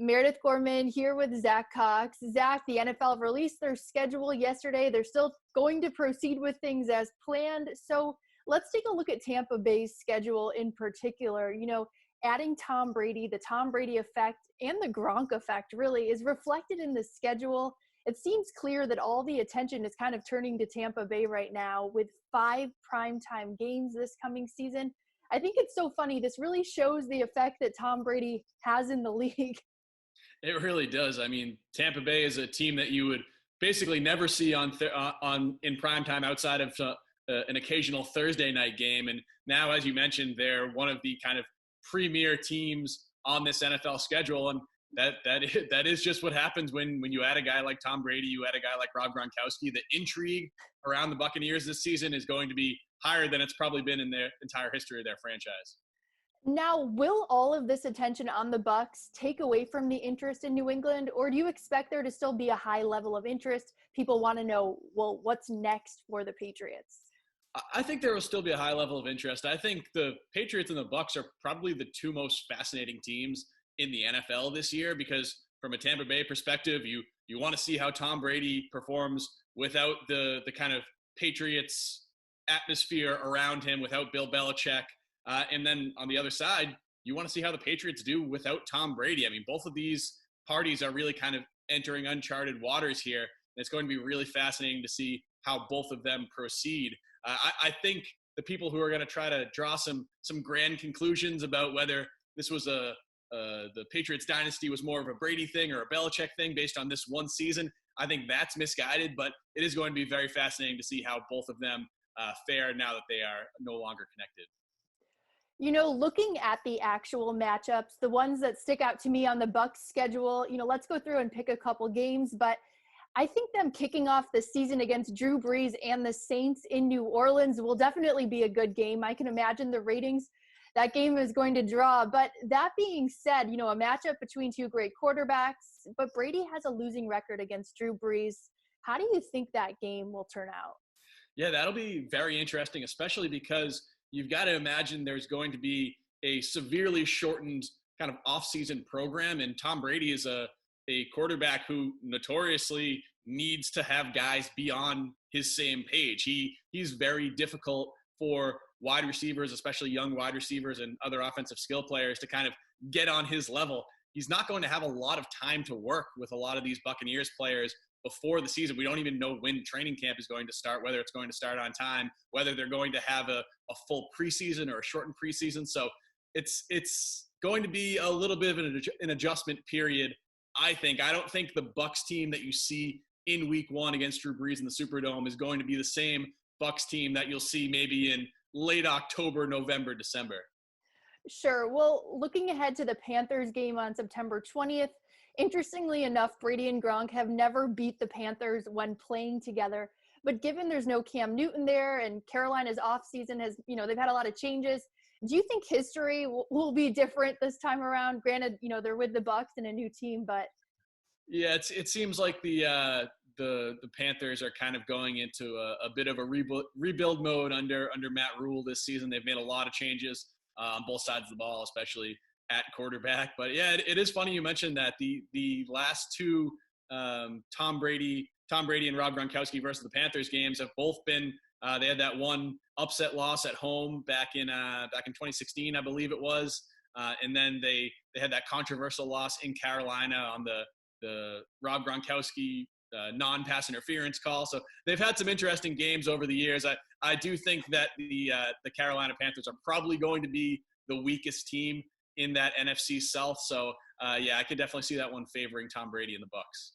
Meredith Gorman here with Zack Cox. Zack, the NFL released their schedule yesterday. They're still going to proceed with things as planned. So let's take a look at Tampa Bay's schedule in particular. Adding Tom Brady, the Tom Brady effect and the Gronk effect really is reflected in the schedule. It seems clear that all the attention is kind of turning to Tampa Bay right now with 5 primetime games this coming season. I think it's so funny. This really shows the effect that Tom Brady has in the league. It really does. I mean, Tampa Bay is a team that you would basically never see in primetime outside of an occasional Thursday night game. And now, as you mentioned, they're one of the kind of premier teams on this NFL schedule. And that is just what happens when you add a guy like Tom Brady, you add a guy like Rob Gronkowski. The intrigue around the Buccaneers this season is going to be higher than it's probably been in their entire history of their franchise. Now, will all of this attention on the Bucs take away from the interest in New England, or do you expect there to still be a high level of interest? People want to know, well, what's next for the Patriots? I think there will still be a high level of interest. I think the Patriots and the Bucs are probably the two most fascinating teams in the NFL this year, because from a Tampa Bay perspective, you want to see how Tom Brady performs without the kind of Patriots atmosphere around him, without Bill Belichick. And then on the other side, you want to see how the Patriots do without Tom Brady. I mean, both of these parties are really kind of entering uncharted waters here. And it's going to be really fascinating to see how both of them proceed. I think the people who are going to try to draw some grand conclusions about whether this was the Patriots dynasty was more of a Brady thing or a Belichick thing based on this one season, I think that's misguided. But it is going to be very fascinating to see how both of them fare now that they are no longer connected. Looking at the actual matchups, the ones that stick out to me on the Bucs schedule, let's go through and pick a couple games. But I think them kicking off the season against Drew Brees and the Saints in New Orleans will definitely be a good game. I can imagine the ratings that game is going to draw. But that being said, a matchup between two great quarterbacks, but Brady has a losing record against Drew Brees. How do you think that game will turn out? Yeah, that'll be very interesting, especially because you've got to imagine there's going to be a severely shortened kind of off-season program. And Tom Brady is a quarterback who notoriously needs to have guys be on his same page. He's very difficult for wide receivers, especially young wide receivers and other offensive skill players, to kind of get on his level. He's not going to have a lot of time to work with a lot of these Buccaneers players before the season. We don't even know when training camp is going to start, whether it's going to start on time, whether they're going to have a full preseason or a shortened preseason. So it's going to be a little bit of an adjustment period, I think. I don't think the Bucs team that you see in week 1 against Drew Brees in the Superdome is going to be the same Bucs team that you'll see maybe in late October, November, December. Sure. Well, looking ahead to the Panthers game on September 20th, interestingly enough, Brady and Gronk have never beat the Panthers when playing together. But given there's no Cam Newton there and Carolina's offseason has, they've had a lot of changes, do you think history will be different this time around? Granted, they're with the Bucs and a new team, but yeah, it seems like the Panthers are kind of going into a bit of a rebuild mode under Matt Rule this season. They've made a lot of changes on both sides of the ball, especially at quarterback. But yeah, it is funny you mentioned that the last two Tom Brady and Rob Gronkowski versus the Panthers games have both been they had that one upset loss at home back in 2016, I believe it was, and then they had that controversial loss in Carolina on the Rob Gronkowski non-pass interference call. So they've had some interesting games over the years. I do think that the Carolina Panthers are probably going to be the weakest team in that NFC South. So yeah, I could definitely see that one favoring Tom Brady and the Bucs.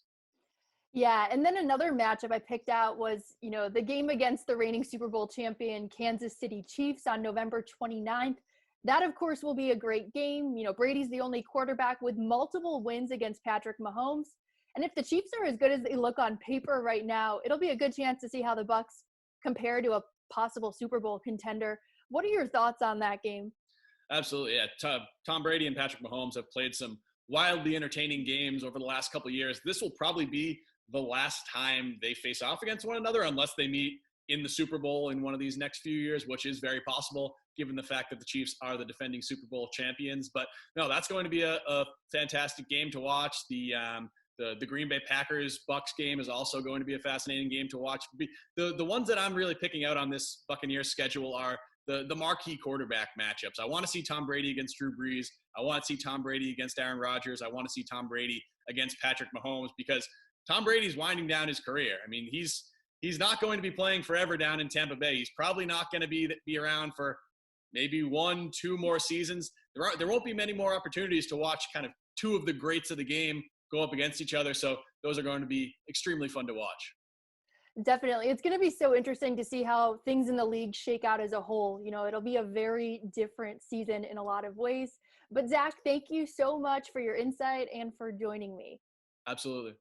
Yeah, and then another matchup I picked out was, the game against the reigning Super Bowl champion Kansas City Chiefs on November 29th. That, of course, will be a great game. Brady's the only quarterback with multiple wins against Patrick Mahomes. And if the Chiefs are as good as they look on paper right now, it'll be a good chance to see how the Bucs compare to a possible Super Bowl contender. What are your thoughts on that game? Absolutely, yeah. Tom Brady and Patrick Mahomes have played some wildly entertaining games over the last couple of years. This will probably be the last time they face off against one another, unless they meet in the Super Bowl in one of these next few years, which is very possible given the fact that the Chiefs are the defending Super Bowl champions. But no, that's going to be a fantastic game to watch. The Green Bay Packers Bucs game is also going to be a fascinating game to watch. The ones that I'm really picking out on this Buccaneers schedule are the marquee quarterback matchups. I want to see Tom Brady against Drew Brees. I want to see Tom Brady against Aaron Rodgers. I want to see Tom Brady against Patrick Mahomes, because Tom Brady's winding down his career. I mean, he's not going to be playing forever down in Tampa Bay. He's probably not going to be around for maybe 1-2 more seasons. There won't be many more opportunities to watch kind of two of the greats of the game go up against each other. So those are going to be extremely fun to watch. Definitely. It's going to be so interesting to see how things in the league shake out as a whole. You know, it'll be a very different season in a lot of ways. But Zack, thank you so much for your insight and for joining me. Absolutely.